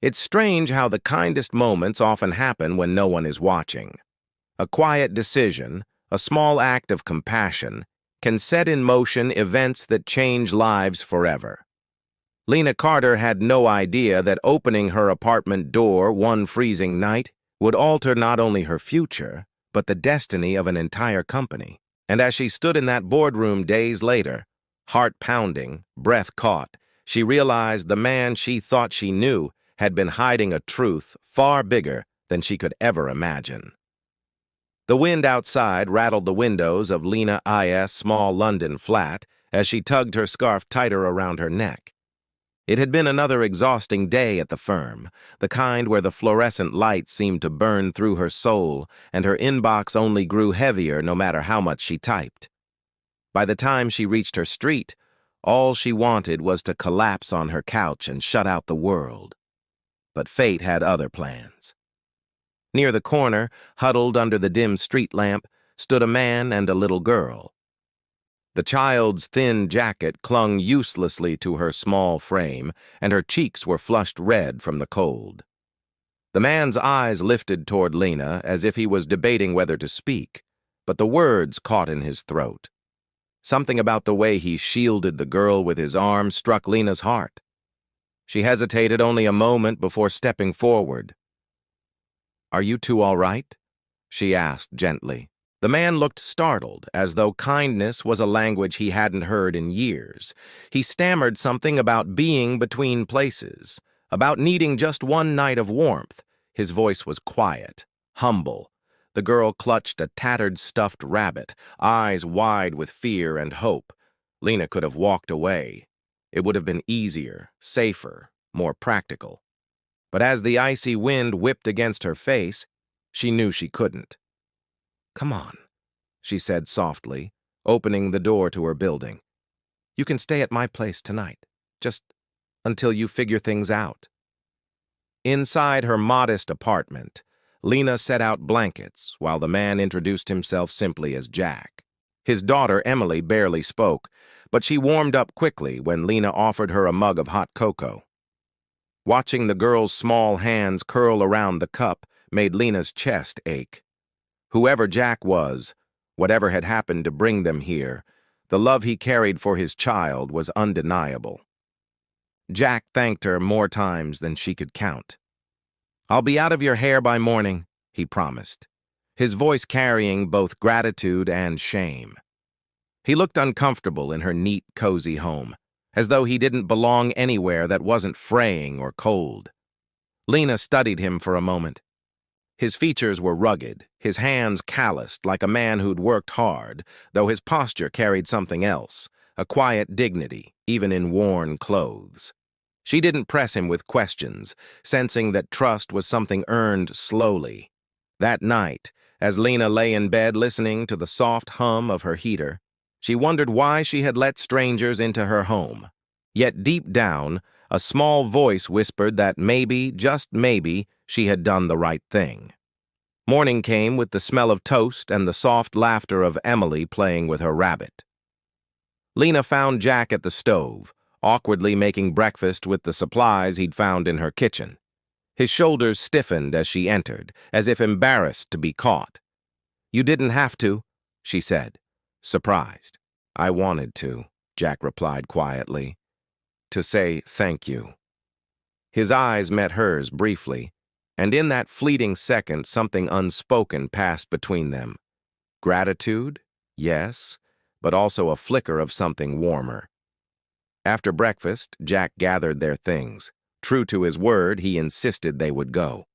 It's strange how the kindest moments often happen when no one is watching. A quiet decision, a small act of compassion, can set in motion events that change lives forever. Lena Carter had no idea that opening her apartment door one freezing night would alter not only her future, but the destiny of an entire company. And as she stood in that boardroom days later, heart pounding, breath caught, she realized the man she thought she knew had been hiding a truth far bigger than she could ever imagine. The wind outside rattled the windows of Lena I.'s small London flat as she tugged her scarf tighter around her neck. It had been another exhausting day at the firm, the kind where the fluorescent light seemed to burn through her soul and her inbox only grew heavier no matter how much she typed. By the time she reached her street, all she wanted was to collapse on her couch and shut out the world. But fate had other plans. Near the corner, huddled under the dim street lamp, stood a man and a little girl. The child's thin jacket clung uselessly to her small frame, and her cheeks were flushed red from the cold. The man's eyes lifted toward Lena as if he was debating whether to speak, but the words caught in his throat. Something about the way he shielded the girl with his arm struck Lena's heart. She hesitated only a moment before stepping forward. "Are you two all right?" she asked gently. The man looked startled, as though kindness was a language he hadn't heard in years. He stammered something about being between places, about needing just one night of warmth. His voice was quiet, humble. The girl clutched a tattered stuffed rabbit, eyes wide with fear and hope. Lena could have walked away. It would have been easier, safer, more practical. But as the icy wind whipped against her face, she knew she couldn't. "Come on," she said softly, opening the door to her building. "You can stay at my place tonight, just until you figure things out." Inside her modest apartment, Lena set out blankets while the man introduced himself simply as Jack. His daughter, Emily, barely spoke, but she warmed up quickly when Lena offered her a mug of hot cocoa. Watching the girl's small hands curl around the cup made Lena's chest ache. Whoever Jack was, whatever had happened to bring them here, the love he carried for his child was undeniable. Jack thanked her more times than she could count. "I'll be out of your hair by morning," he promised, his voice carrying both gratitude and shame. He looked uncomfortable in her neat, cozy home, as though he didn't belong anywhere that wasn't fraying or cold. Lena studied him for a moment. His features were rugged, his hands calloused like a man who'd worked hard, though his posture carried something else, a quiet dignity, even in worn clothes. She didn't press him with questions, sensing that trust was something earned slowly. That night, as Lena lay in bed listening to the soft hum of her heater, she wondered why she had let strangers into her home. Yet deep down, a small voice whispered that maybe, just maybe, she had done the right thing. Morning came with the smell of toast and the soft laughter of Emily playing with her rabbit. Lena found Jack at the stove, awkwardly making breakfast with the supplies he'd found in her kitchen. His shoulders stiffened as she entered, as if embarrassed to be caught. "You didn't have to," she said, surprised. "I wanted to," Jack replied quietly, "to say thank you." His eyes met hers briefly, and in that fleeting second something unspoken passed between them. Gratitude, yes, but also a flicker of something warmer. After breakfast, Jack gathered their things. True to his word, he insisted they would go.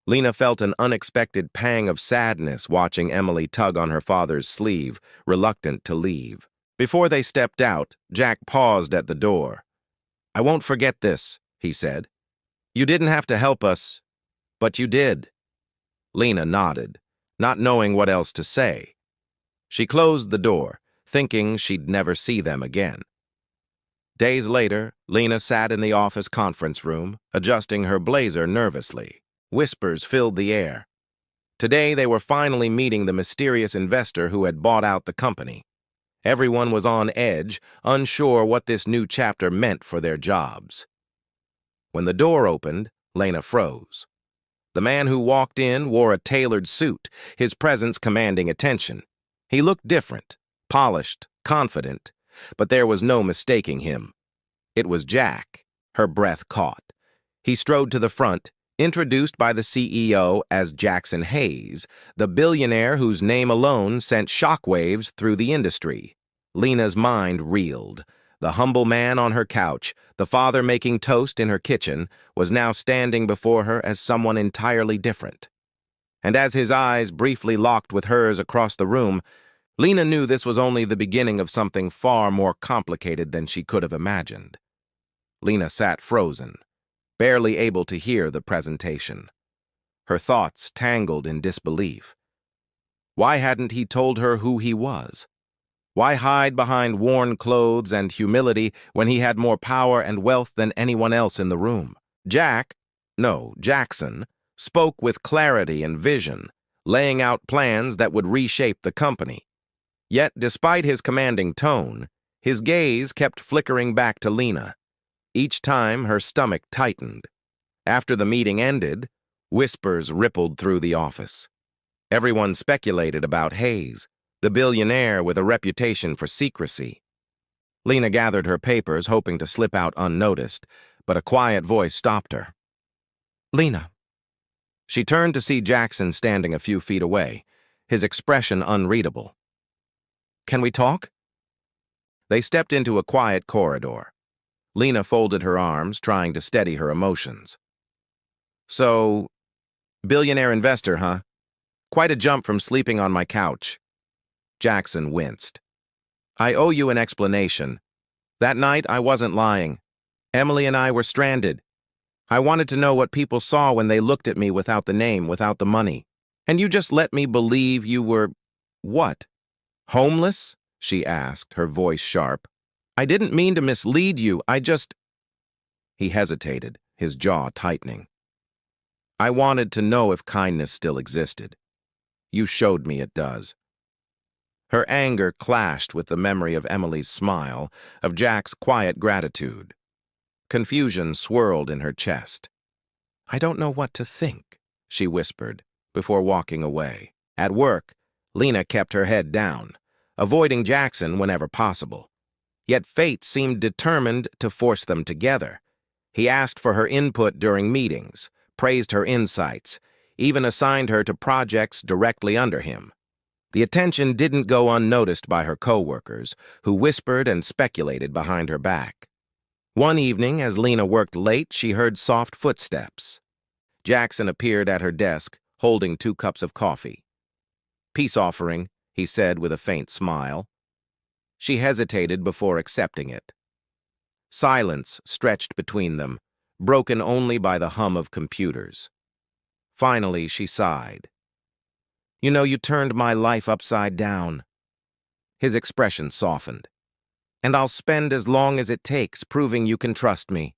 Lena felt an unexpected pang of sadness watching Emily tug on her father's sleeve, reluctant to leave. Before they stepped out, Jack paused at the door. "I won't forget this," he said. "You didn't have to help us, but you did." Lena nodded, not knowing what else to say. She closed the door, thinking she'd never see them again. Days later, Lena sat in the office conference room, adjusting her blazer nervously. Whispers filled the air. Today they were finally meeting the mysterious investor who had bought out the company. Everyone was on edge, unsure what this new chapter meant for their jobs. When the door opened, Lena froze. The man who walked in wore a tailored suit, his presence commanding attention. He looked different, polished, confident, but there was no mistaking him. It was Jack. Her breath caught. He strode to the front, introduced by the CEO as Jackson Hayes, the billionaire whose name alone sent shockwaves through the industry. Lena's mind reeled. The humble man on her couch, the father making toast in her kitchen, was now standing before her as someone entirely different. And as his eyes briefly locked with hers across the room, Lena knew this was only the beginning of something far more complicated than she could have imagined. Lena sat frozen, barely able to hear the presentation. Her thoughts tangled in disbelief. Why hadn't he told her who he was? Why hide behind worn clothes and humility when he had more power and wealth than anyone else in the room? Jackson, spoke with clarity and vision, laying out plans that would reshape the company. Yet, despite his commanding tone, his gaze kept flickering back to Lena. Each time, her stomach tightened. After the meeting ended, whispers rippled through the office. Everyone speculated about Hayes, the billionaire with a reputation for secrecy. Lena gathered her papers, hoping to slip out unnoticed, but a quiet voice stopped her. "Lena." She turned to see Jackson standing a few feet away, his expression unreadable. "Can we talk?" They stepped into a quiet corridor. Lena folded her arms, trying to steady her emotions. "So, billionaire investor, huh? Quite a jump from sleeping on my couch." Jackson winced. "I owe you an explanation. That night, I wasn't lying. Emily and I were stranded. I wanted to know what people saw when they looked at me without the name, without the money. And you just let me believe you were... what? Homeless?" she asked, her voice sharp. "I didn't mean to mislead you, I just..." He hesitated, his jaw tightening. "I wanted to know if kindness still existed. You showed me it does." Her anger clashed with the memory of Emily's smile, of Jack's quiet gratitude. Confusion swirled in her chest. "I don't know what to think," she whispered, before walking away. At work, Lena kept her head down, avoiding Jackson whenever possible. Yet fate seemed determined to force them together. He asked for her input during meetings, praised her insights, even assigned her to projects directly under him. The attention didn't go unnoticed by her co-workers, who whispered and speculated behind her back. One evening, as Lena worked late, she heard soft footsteps. Jackson appeared at her desk, holding 2 cups of coffee. "Peace offering," he said with a faint smile. She hesitated before accepting it. Silence stretched between them, broken only by the hum of computers. Finally, she sighed. "You know, you turned my life upside down." His expression softened. "And I'll spend as long as it takes proving you can trust me."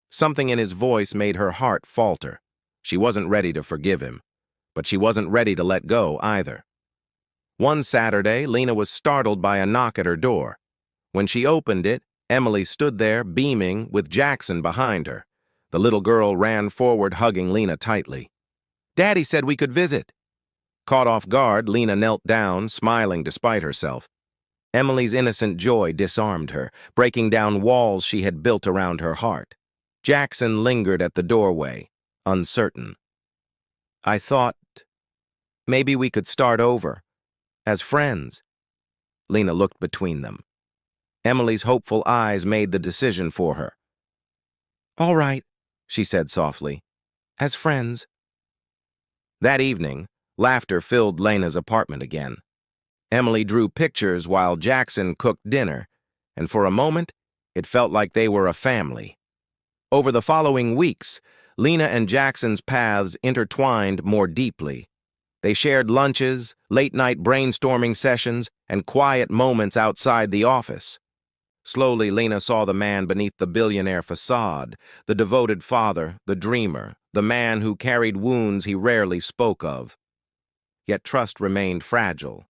Something in his voice made her heart falter. She wasn't ready to forgive him, but she wasn't ready to let go either. One Saturday, Lena was startled by a knock at her door. When she opened it, Emily stood there, beaming, with Jackson behind her. The little girl ran forward, hugging Lena tightly. "Daddy said we could visit." Caught off guard, Lena knelt down, smiling despite herself. Emily's innocent joy disarmed her, breaking down walls she had built around her heart. Jackson lingered at the doorway, uncertain. "I thought maybe we could start over, as friends." Lena looked between them. Emily's hopeful eyes made the decision for her. "All right," she said softly, "as friends." That evening, laughter filled Lena's apartment again. Emily drew pictures while Jackson cooked dinner, and for a moment, it felt like they were a family. Over the following weeks, Lena and Jackson's paths intertwined more deeply. They shared lunches, late-night brainstorming sessions, and quiet moments outside the office. Slowly, Lena saw the man beneath the billionaire facade, the devoted father, the dreamer, the man who carried wounds he rarely spoke of. Yet trust remained fragile.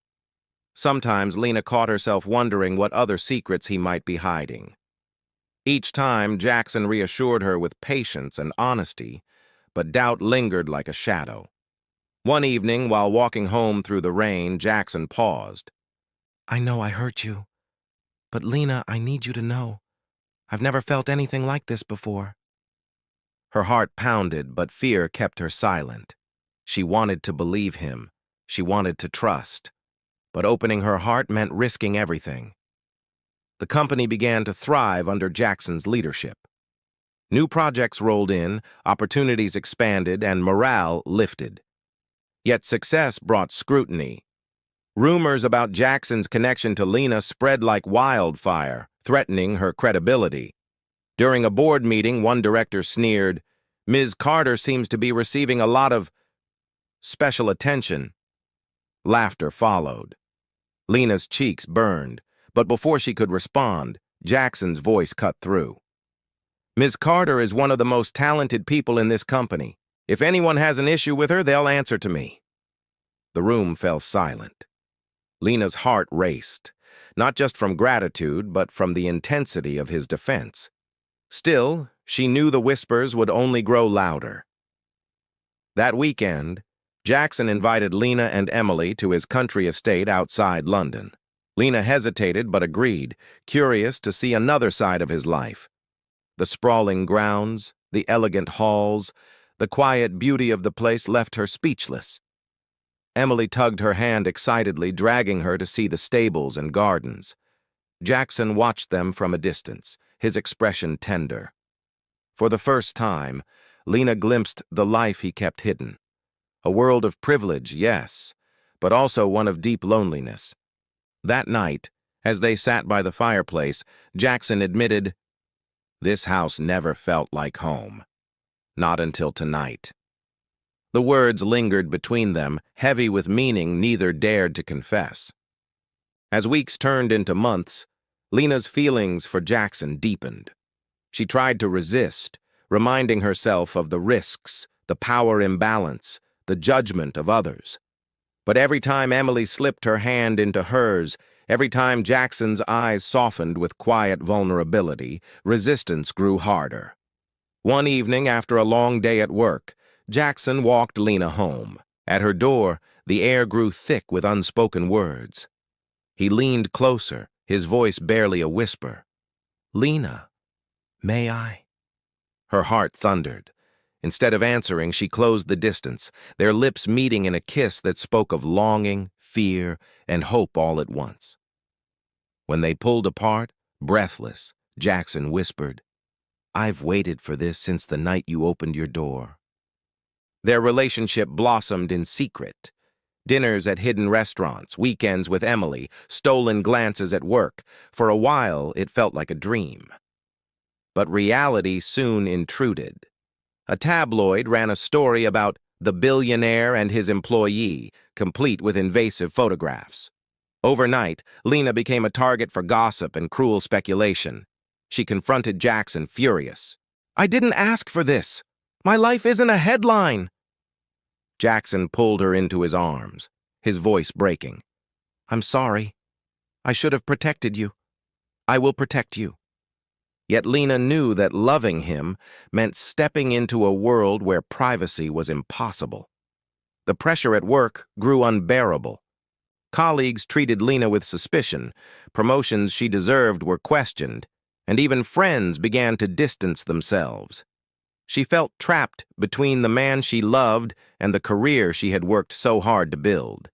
Sometimes Lena caught herself wondering what other secrets he might be hiding. Each time, Jackson reassured her with patience and honesty, but doubt lingered like a shadow. One evening, while walking home through the rain, Jackson paused. "I know I hurt you, but Lena, I need you to know, I've never felt anything like this before." Her heart pounded, but fear kept her silent. She wanted to believe him. She wanted to trust. But opening her heart meant risking everything. The company began to thrive under Jackson's leadership. New projects rolled in, opportunities expanded, and morale lifted. Yet success brought scrutiny. Rumors about Jackson's connection to Lena spread like wildfire, threatening her credibility. During a board meeting, one director sneered, "Ms. Carter seems to be receiving a lot of special attention." Laughter followed. Lena's cheeks burned, but before she could respond, Jackson's voice cut through. "Ms. Carter is one of the most talented people in this company. If anyone has an issue with her, they'll answer to me." The room fell silent. Lena's heart raced, not just from gratitude, but from the intensity of his defense. Still, she knew the whispers would only grow louder. That weekend, Jackson invited Lena and Emily to his country estate outside London. Lena hesitated but agreed, curious to see another side of his life. The sprawling grounds, the elegant halls, the quiet beauty of the place left her speechless. Emily tugged her hand excitedly, dragging her to see the stables and gardens. Jackson watched them from a distance, his expression tender. For the first time, Lena glimpsed the life he kept hidden. A world of privilege, yes, but also one of deep loneliness. That night, as they sat by the fireplace, Jackson admitted, "This house never felt like home. Not until tonight." The words lingered between them, heavy with meaning neither dared to confess. As weeks turned into months, Lena's feelings for Jackson deepened. She tried to resist, reminding herself of the risks, the power imbalance, the judgment of others. But every time Emily slipped her hand into hers, every time Jackson's eyes softened with quiet vulnerability, resistance grew harder. One evening, after a long day at work, Jackson walked Lena home. At her door, the air grew thick with unspoken words. He leaned closer, his voice barely a whisper. "Lena, may I?" Her heart thundered. Instead of answering, she closed the distance, their lips meeting in a kiss that spoke of longing, fear, and hope all at once. When they pulled apart, breathless, Jackson whispered, "I've waited for this since the night you opened your door." Their relationship blossomed in secret. Dinners at hidden restaurants, weekends with Emily, stolen glances at work. For a while, it felt like a dream. But reality soon intruded. A tabloid ran a story about the billionaire and his employee, complete with invasive photographs. Overnight, Lena became a target for gossip and cruel speculation. She confronted Jackson, furious. "I didn't ask for this. My life isn't a headline." Jackson pulled her into his arms, his voice breaking. "I'm sorry. I should have protected you. I will protect you." Yet Lena knew that loving him meant stepping into a world where privacy was impossible. The pressure at work grew unbearable. Colleagues treated Lena with suspicion, promotions she deserved were questioned, and even friends began to distance themselves. She felt trapped between the man she loved and the career she had worked so hard to build.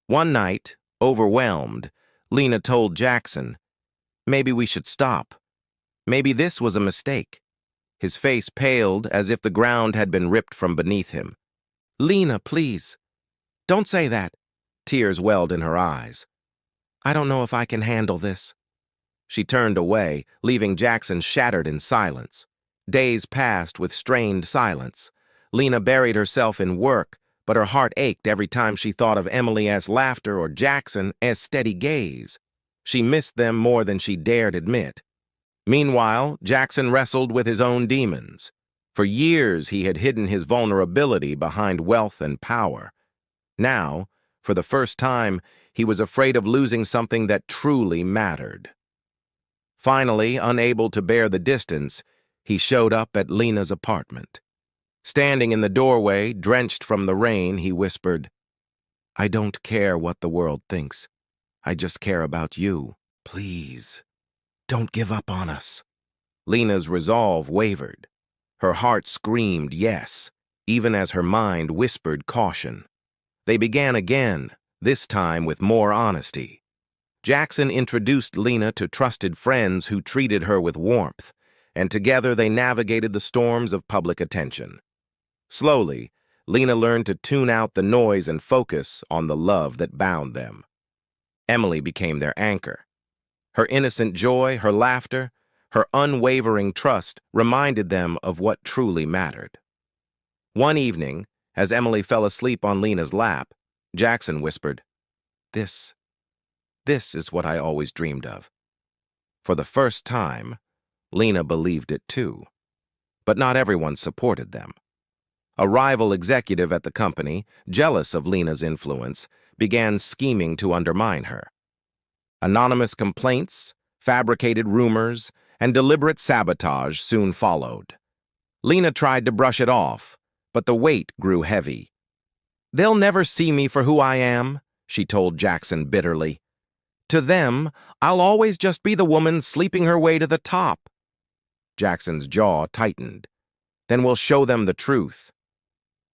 One night, overwhelmed, Lena told Jackson, "Maybe we should stop. Maybe this was a mistake." His face paled as if the ground had been ripped from beneath him. "Lena, please. Don't say that." Tears welled in her eyes. "I don't know if I can handle this." She turned away, leaving Jackson shattered in silence. Days passed with strained silence. Lena buried herself in work, but her heart ached every time she thought of Emily's laughter or Jackson's steady gaze. She missed them more than she dared admit. Meanwhile, Jackson wrestled with his own demons. For years, he had hidden his vulnerability behind wealth and power. Now, for the first time, he was afraid of losing something that truly mattered. Finally, unable to bear the distance, he showed up at Lena's apartment. Standing in the doorway, drenched from the rain, he whispered, "I don't care what the world thinks. I just care about you. Please, don't give up on us." Lena's resolve wavered. Her heart screamed yes, even as her mind whispered caution. They began again, this time with more honesty. Jackson introduced Lena to trusted friends who treated her with warmth, and together they navigated the storms of public attention. Slowly, Lena learned to tune out the noise and focus on the love that bound them. Emily became their anchor. Her innocent joy, her laughter, her unwavering trust reminded them of what truly mattered. One evening, as Emily fell asleep on Lena's lap, Jackson whispered, This is what I always dreamed of." For the first time, Lena believed it too. But not everyone supported them. A rival executive at the company, jealous of Lena's influence, began scheming to undermine her. Anonymous complaints, fabricated rumors, and deliberate sabotage soon followed. Lena tried to brush it off, but the weight grew heavy. "They'll never see me for who I am," she told Jackson bitterly. "To them, I'll always just be the woman sleeping her way to the top." Jackson's jaw tightened. "Then we'll show them the truth.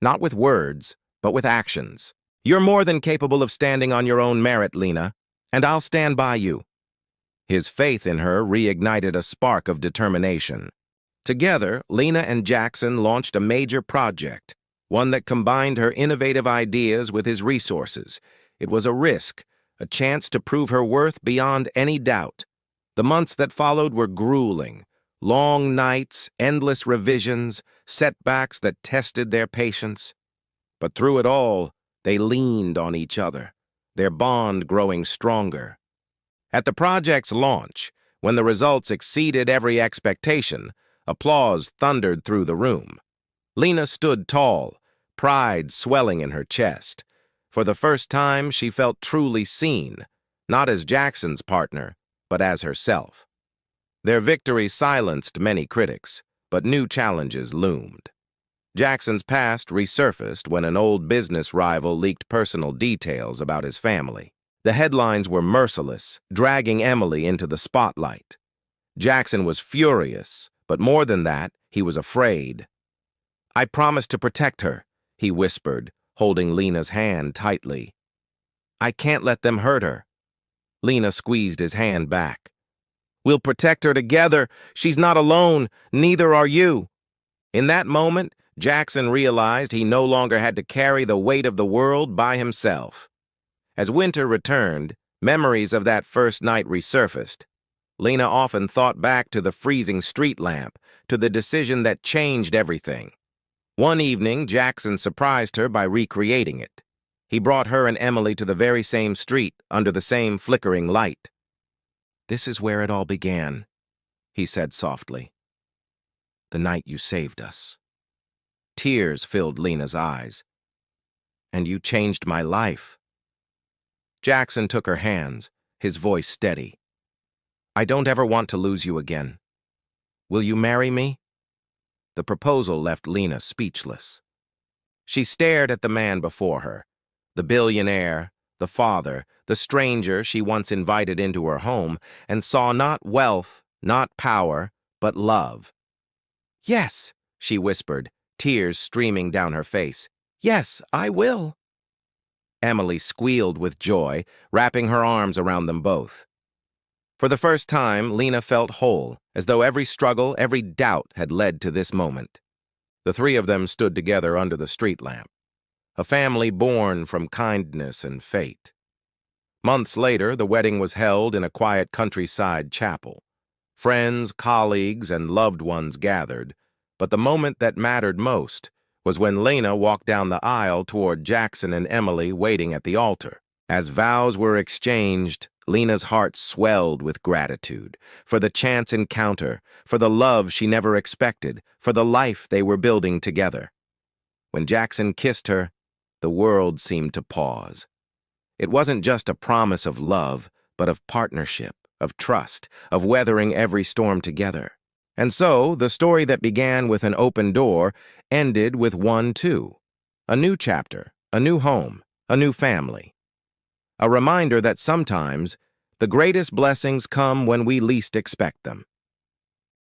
Not with words, but with actions. You're more than capable of standing on your own merit, Lena, and I'll stand by you." His faith in her reignited a spark of determination. Together, Lena and Jackson launched a major project, one that combined her innovative ideas with his resources. It was a risk, a chance to prove her worth beyond any doubt. The months that followed were grueling. Long nights, endless revisions, setbacks that tested their patience. But through it all, they leaned on each other, their bond growing stronger. At the project's launch, when the results exceeded every expectation, applause thundered through the room. Lena stood tall, pride swelling in her chest. For the first time, she felt truly seen, not as Jackson's partner, but as herself. Their victory silenced many critics, but new challenges loomed. Jackson's past resurfaced when an old business rival leaked personal details about his family. The headlines were merciless, dragging Emily into the spotlight. Jackson was furious, but more than that, he was afraid. "I promised to protect her," he whispered, holding Lena's hand tightly. "I can't let them hurt her." Lena squeezed his hand back. "We'll protect her together. She's not alone. Neither are you." In that moment, Jackson realized he no longer had to carry the weight of the world by himself. As winter returned, memories of that first night resurfaced. Lena often thought back to the freezing street lamp, to the decision that changed everything. One evening, Jackson surprised her by recreating it. He brought her and Emily to the very same street, under the same flickering light. "This is where it all began," he said softly. "The night you saved us." Tears filled Lena's eyes. "And you changed my life." Jackson took her hands, his voice steady. "I don't ever want to lose you again. Will you marry me?" The proposal left Lena speechless. She stared at the man before her, the billionaire, the father, the stranger she once invited into her home, and saw not wealth, not power, but love. "Yes," she whispered, tears streaming down her face. "Yes, I will." Emily squealed with joy, wrapping her arms around them both. For the first time, Lena felt whole, as though every struggle, every doubt had led to this moment. The three of them stood together under the street lamp, a family born from kindness and fate. Months later, the wedding was held in a quiet countryside chapel. Friends, colleagues, and loved ones gathered, but the moment that mattered most was when Lena walked down the aisle toward Jackson and Emily waiting at the altar. As vows were exchanged, Lena's heart swelled with gratitude for the chance encounter, for the love she never expected, for the life they were building together. When Jackson kissed her, the world seemed to pause. It wasn't just a promise of love, but of partnership, of trust, of weathering every storm together. And so, the story that began with an open door ended with one too. A new chapter, a new home, a new family. A reminder that sometimes the greatest blessings come when we least expect them.